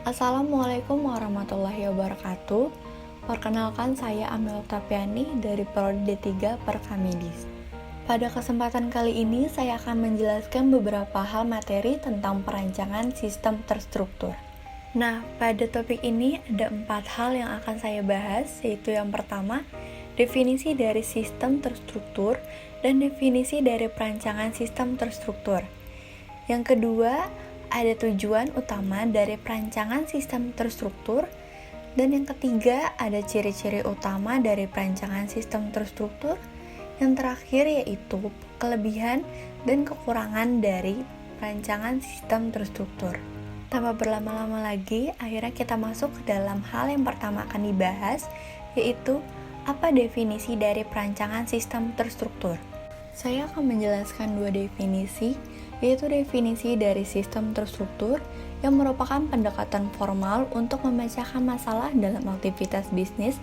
Assalamualaikum warahmatullahi wabarakatuh. Perkenalkan saya Amel Tapiani dari Prodi D3 Perkamedis. Pada kesempatan kali ini saya akan menjelaskan beberapa hal materi tentang perancangan sistem terstruktur. Nah, pada topik ini ada 4 hal yang akan saya bahas, yaitu yang pertama, definisi dari sistem terstruktur dan definisi dari perancangan sistem terstruktur. Yang kedua, ada tujuan utama dari perancangan sistem terstruktur, dan yang ketiga ada ciri-ciri utama dari perancangan sistem terstruktur. Yang terakhir yaitu kelebihan dan kekurangan dari perancangan sistem terstruktur. Tanpa berlama-lama lagi, akhirnya kita masuk ke dalam hal yang pertama akan dibahas, yaitu apa definisi dari perancangan sistem terstruktur. Saya akan menjelaskan 2 definisi, yaitu definisi dari sistem terstruktur yang merupakan pendekatan formal untuk memecahkan masalah dalam aktivitas bisnis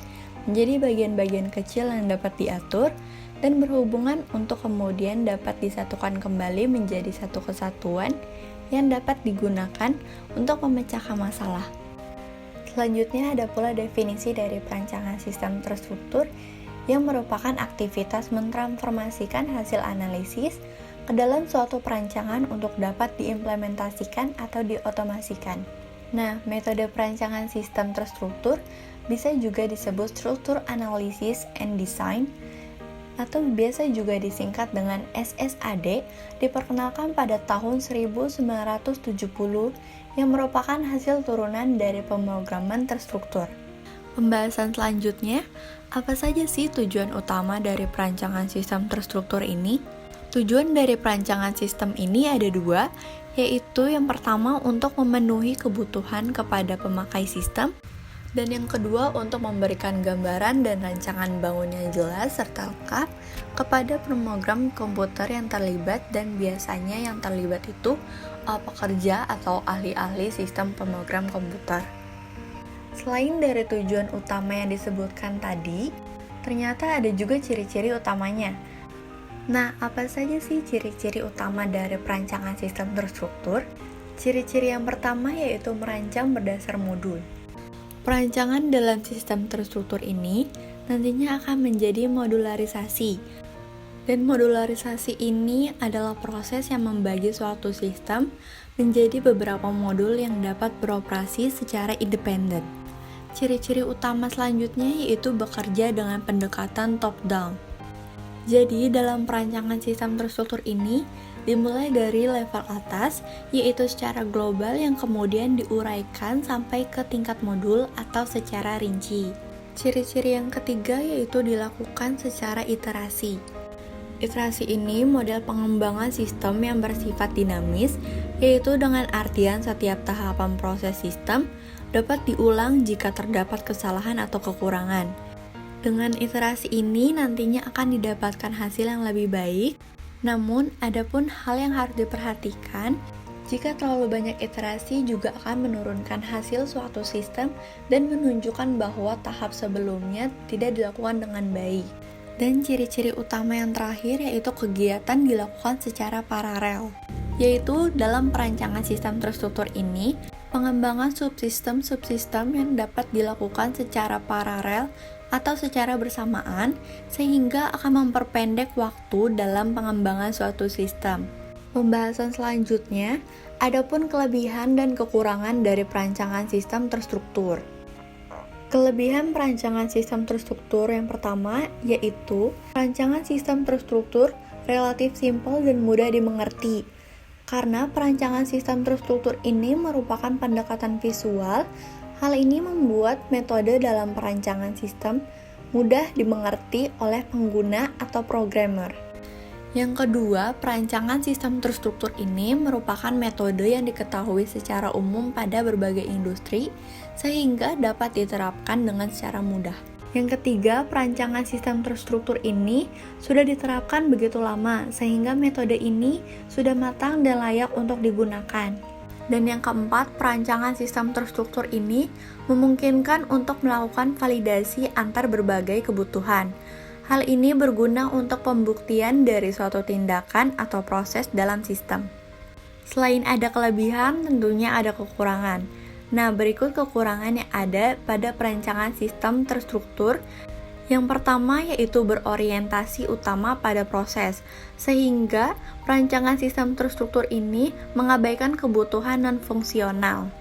menjadi bagian-bagian kecil yang dapat diatur dan berhubungan untuk kemudian dapat disatukan kembali menjadi satu kesatuan yang dapat digunakan untuk memecahkan masalah. Selanjutnya ada pula definisi dari perancangan sistem terstruktur yang merupakan aktivitas mentransformasikan hasil analisis ke dalam suatu perancangan untuk dapat diimplementasikan atau diotomasikan. Nah, metode perancangan sistem terstruktur bisa juga disebut struktur analysis and design atau biasa juga disingkat dengan SSAD, diperkenalkan pada tahun 1970 yang merupakan hasil turunan dari pemrograman terstruktur. Pembahasan selanjutnya, apa saja sih tujuan utama dari perancangan sistem terstruktur ini? Tujuan dari perancangan sistem ini ada 2, yaitu yang pertama untuk memenuhi kebutuhan kepada pemakai sistem, dan yang kedua untuk memberikan gambaran dan rancangan bangun yang jelas serta lengkap kepada pemrogram komputer yang terlibat, dan biasanya yang terlibat itu pekerja atau ahli-ahli sistem pemrogram komputer. Selain dari tujuan utama yang disebutkan tadi, ternyata ada juga ciri-ciri utamanya. Nah, apa saja sih ciri-ciri utama dari perancangan sistem terstruktur? Ciri-ciri yang pertama yaitu merancang berdasar modul. Perancangan dalam sistem terstruktur ini nantinya akan menjadi modularisasi. Dan modularisasi ini adalah proses yang membagi suatu sistem menjadi beberapa modul yang dapat beroperasi secara independen. Ciri-ciri utama selanjutnya yaitu bekerja dengan pendekatan top-down. Jadi, dalam perancangan sistem terstruktur ini dimulai dari level atas, yaitu secara global yang kemudian diuraikan sampai ke tingkat modul atau secara rinci. Ciri-ciri yang ketiga yaitu dilakukan secara iterasi. Iterasi ini model pengembangan sistem yang bersifat dinamis, yaitu dengan artian setiap tahapan proses sistem dapat diulang jika terdapat kesalahan atau kekurangan. Dengan iterasi ini nantinya akan didapatkan hasil yang lebih baik. Namun, ada pun hal yang harus diperhatikan, jika terlalu banyak iterasi juga akan menurunkan hasil suatu sistem dan menunjukkan bahwa tahap sebelumnya tidak dilakukan dengan baik. Dan ciri-ciri utama yang terakhir yaitu kegiatan dilakukan secara paralel. Yaitu dalam perancangan sistem terstruktur ini, pengembangan subsistem-subsistem yang dapat dilakukan secara paralel atau secara bersamaan, sehingga akan memperpendek waktu dalam pengembangan suatu sistem. Pembahasan selanjutnya, adapun kelebihan dan kekurangan dari perancangan sistem terstruktur. Kelebihan perancangan sistem terstruktur yang pertama yaitu perancangan sistem terstruktur relatif simpel dan mudah dimengerti. Karena perancangan sistem terstruktur ini merupakan pendekatan visual, hal ini membuat metode dalam perancangan sistem mudah dimengerti oleh pengguna atau programmer. Yang kedua, perancangan sistem terstruktur ini merupakan metode yang diketahui secara umum pada berbagai industri, sehingga dapat diterapkan dengan secara mudah. Yang ketiga, perancangan sistem terstruktur ini sudah diterapkan begitu lama, sehingga metode ini sudah matang dan layak untuk digunakan. Dan yang keempat, perancangan sistem terstruktur ini memungkinkan untuk melakukan validasi antar berbagai kebutuhan. Hal ini berguna untuk pembuktian dari suatu tindakan atau proses dalam sistem. Selain ada kelebihan, tentunya ada kekurangan. Nah, berikut kekurangan yang ada pada perancangan sistem terstruktur. Yang pertama yaitu berorientasi utama pada proses, sehingga perancangan sistem terstruktur ini mengabaikan kebutuhan non-fungsional.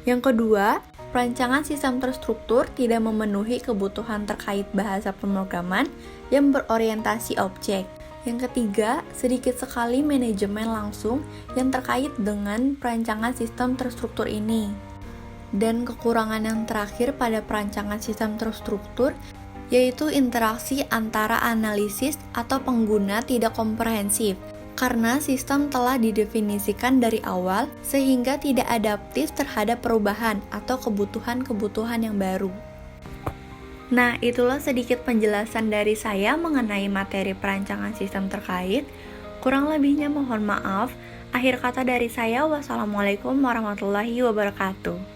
Yang kedua, perancangan sistem terstruktur tidak memenuhi kebutuhan terkait bahasa pemrograman yang berorientasi objek. Yang ketiga, sedikit sekali manajemen langsung yang terkait dengan perancangan sistem terstruktur ini. Dan kekurangan yang terakhir pada perancangan sistem terstruktur yaitu interaksi antara analisis atau pengguna tidak komprehensif, karena sistem telah didefinisikan dari awal sehingga tidak adaptif terhadap perubahan atau kebutuhan-kebutuhan yang baru. Nah, itulah sedikit penjelasan dari saya mengenai materi perancangan sistem terkait. Kurang lebihnya mohon maaf. Akhir kata dari saya, wassalamualaikum warahmatullahi wabarakatuh.